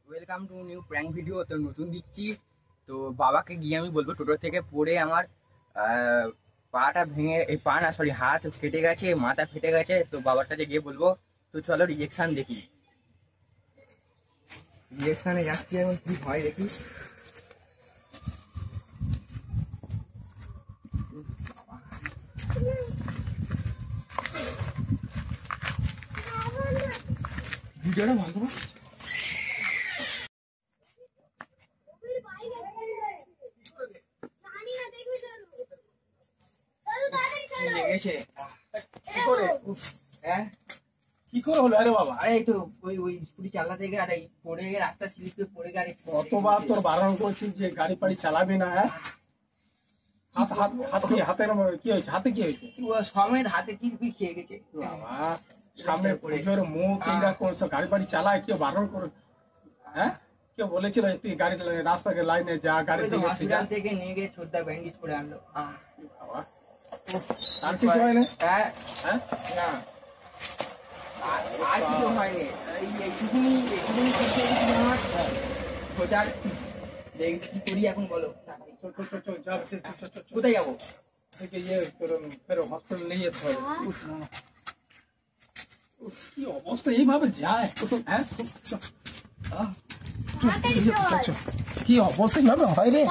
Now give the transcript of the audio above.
Welcome to new prank video. তো নতুন দিচ্ছি। তো বাবাকে গিয়ে আমি বলবো টোটো থেকে পড়ে আমার পাটা ভেঙে, এই পা না সরি হাত ফেটে গেছে, মাথা ফেটে গেছে। তো বাবার কাছে গিয়ে বলবো। তো চলো রিজেকশন দেখি, রিজেকশনে যাচ্ছি এখন কি হয় দেখি। ভিডিওটা বন্ধ কর। লেগেছে কি করে হলো? আরে বাবা, আরে এই তো ওই স্কুটি চালাতে গিয়ে আর এই পড়ে গিয়ে রাস্তা স্লিপে পড়ে গিয়ে কতবার তোর বারণ করছিস যে গাড়ি ফাড়ি চালাবি না? হাতের কি হয়েছে? হাতে কি হয়েছে? সমেত হাতে চিরপিট খেয়ে গেছে। বাবা, সামনে পুজোর মুখ এইরকম সব গাড়ি ফাড়ি চালায়, কেউ বারণ করে? হ্যাঁ, কেউ বলেছিল তুই গাড়ি রাস্তাকে লাইনে যা, গাড়ি থেকে নিয়ে গিয়ে ছোট্টা ব্যান্ডেজ করে আনলো। আর কিছু হয় না? হ্যাঁ হ্যাঁ না, আর কিছু হয়নি। এইটুকুনি আমার খোঁজার। কি করি এখন বলো? কোথায় যাবো? হসপিটাল নিয়ে যেতে হবে। কি অবস্থা, এইভাবে যায়? হ্যাঁ, কি অবস্থা এইভাবে হয় রে?